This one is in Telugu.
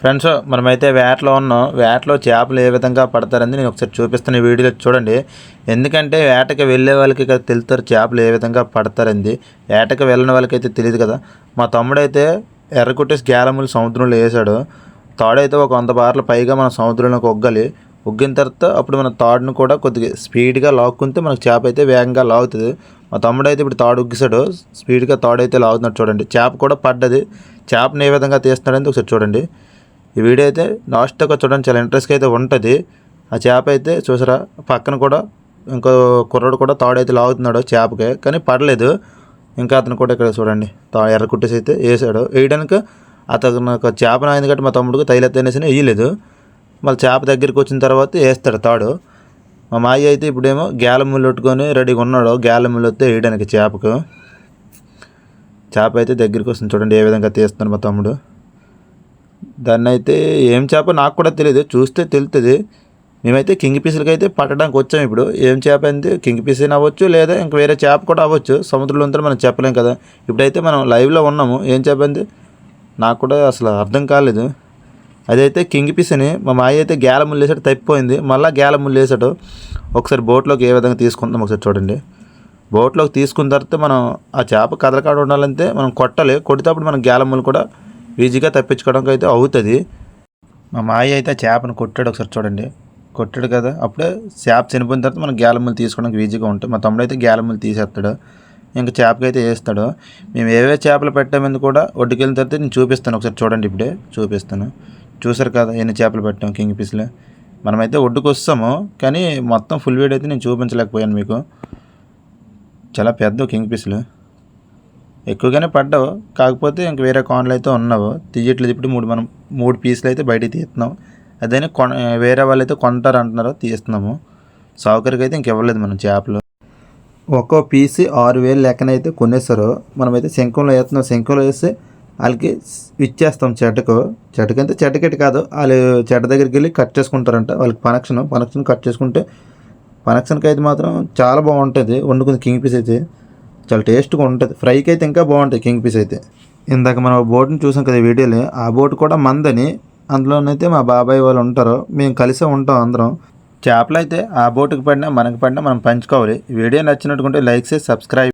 ఫ్రెండ్స్, మనమైతే వేటలో ఉన్నాం. వేటలో చేపలు ఏ విధంగా పడతారని నేను ఒకసారి చూపిస్తాను, ఈ వీడియోలో చూడండి. ఎందుకంటే వేటకి వెళ్ళే వాళ్ళకి కదా తెలుస్తారు చేపలు ఏ విధంగా పడతారంది. వేటకి వెళ్ళిన వాళ్ళకైతే తెలియదు కదా. మా తమ్ముడైతే ఎర్రకుట్టేసి గ్యాలములు సముద్రంలో వేసాడు. తాడైతే ఒక 100 బార్ల పైగా మనం సముద్రంలోకి ఒగ్గాలి. ఒగ్గిన తర్వాత అప్పుడు మన తాడును కూడా కొద్దిగా స్పీడ్గా లాక్కుంటే మనకు చేప అయితే వేగంగా లాగుతుంది. మా తమ్ముడు అయితే ఇప్పుడు తాడు ఉగ్గిసాడు, స్పీడ్గా తాడైతే లాగుతున్నాడు చూడండి. చేప కూడా పడ్డది. చేపను ఏ విధంగా తీస్తున్నాడని ఒకసారి చూడండి. ఈ వీడియో అయితే లాస్ట్ దాకా చూడండి, చాలా ఇంట్రెస్ట్గా అయితే ఉంటుంది. ఆ చేప అయితే చూసారా, పక్కన కూడా ఇంకో కుర్రాడు కూడా తాడైతే లాగుతున్నాడు చేపకి, కానీ పడలేదు. ఇంకా అతను కూడా ఇక్కడ చూడండి ఎర్ర కుట్టేసి అయితే వేసాడు. వేయడానికి అతను నాకు చేప నాయింది కాబట్టి మా తమ్ముడికి తైలెత్తనేసి వేయలేదు. మళ్ళీ చేప దగ్గరికి వచ్చిన తర్వాత వేస్తాడు తాడు. మా మాయ అయితే ఇప్పుడేమో గ్యాల ముళ్ళు పెట్టుకొని రెడీగా ఉన్నాడు. గ్యాల ముళ్ళు వస్తే వేయడానికి చేపకు. చేప అయితే దగ్గరికి వస్తుంది చూడండి, ఏ విధంగా తీస్తున్నాడు మా తమ్ముడు. దాన్ని అయితే ఏం చేప నాకు కూడా తెలియదు, చూస్తే తెలుస్తుంది. మేమైతే కింగ్ పీసులకి అయితే పట్టడానికి వచ్చాము. ఇప్పుడు ఏం చేప అయింది, కింగ్ పీస్ అయినా అవ్వచ్చు, లేదా ఇంక వేరే చేప కూడా అవ్వచ్చు. సముద్రంలో ఉంటే మనం చెప్పలేం కదా. ఇప్పుడైతే మనం లైవ్లో ఉన్నాము. ఏం చేప అయింది నాకు కూడా అసలు అర్థం కాలేదు. అదైతే కింగ్ పీస్ అని మా మాయ అయితే గ్యాల ముళ్ళు వేసాడు, తప్పిపోయింది. మళ్ళీ గ్యాల ముళ్ళు వేసాడు. ఒకసారి బోట్లోకి ఏ విధంగా తీసుకుంటాం ఒకసారి చూడండి. బోట్లోకి తీసుకున్న తర్వాత మనం ఆ చేప కదలకాడ ఉండాలంటే మనం కొట్టాలి. కొడితేప్పుడు మనం గ్యాల ముళ్ళు కూడా ఈజీగా తప్పించుకోవడానికి అయితే అవుతుంది. మా మాయ అయితే చేపను కొట్టాడు, ఒకసారి చూడండి. కొట్టాడు కదా, అప్పుడే చేప చనిపోయిన తర్వాత మనం గ్యాలములు తీసుకోవడానికి ఈజీగా ఉంటాయి. మా తమ్ముడు అయితే గ్యాలములు తీసేస్తాడు, ఇంకా చేపకి అయితే వేస్తాడు. మేము ఏవే చేపలు పెట్టామని కూడా ఒడ్డుకెళ్ళిన తర్వాత నేను చూపిస్తాను, ఒకసారి చూడండి. ఇప్పుడే చూపిస్తాను. చూసారు కదా ఎన్ని చేపలు పెట్టాం కింగ్ పీస్లో. మనమైతే ఒడ్డుకు వస్తాము, కానీ మొత్తం ఫుల్ వీడియో అయితే నేను చూపించలేకపోయాను మీకు. చాలా పెద్ద కింగ్ పీస్లు ఎక్కువగానే పడ్డావు, కాకపోతే ఇంక వేరే కాన్లు అయితే ఉన్నావు తీయట్లేదు. ఇప్పుడు మనం 3 పీసులు అయితే బయటికి తీస్తున్నాం. అదైనా వేరే వాళ్ళు అయితే కొంటారు అంటున్నారు, తీస్తున్నాము. సౌకర్యం అయితే ఇంకెవ్వలేదు మనం చేపలు. ఒక్కో పీసు 6,000 లెక్కనైతే కొనేస్తారు. మనమైతే శంఖంలో వేస్తున్నాం. శంఖంలో వేస్తే వాళ్ళకి ఇచ్చేస్తాం చెట్టుకు. చెట్టుకంటే చెట్టుకెట్టు కాదు, వాళ్ళు చెట్టు దగ్గరికి వెళ్ళి కట్ చేసుకుంటారంట. వాళ్ళకి పనక్షన్ కట్ చేసుకుంటే పనక్షన్కి అయితే మాత్రం చాలా బాగుంటుంది వండుకుంది. కింగ్ పీస్ అయితే చాలా టేస్ట్గా ఉంటుంది. ఫ్రైకి అయితే ఇంకా బాగుంటుంది కింగ్ పీస్ అయితే. ఇందాక మనం బోట్ని చూసాం కదా వీడియోలో, ఆ బోట్ కూడా మందని. అందులోనైతే మా బాబాయ్ వాళ్ళు ఉంటారు, మేము కలిసే ఉంటాం అందరం. చేపలు అయితే ఆ బోటుకి పడినా మనకి పడినా మనం పంచుకోవాలి. వీడియో నచ్చినట్టుకుంటే లైక్ చేసి సబ్స్క్రైబ్.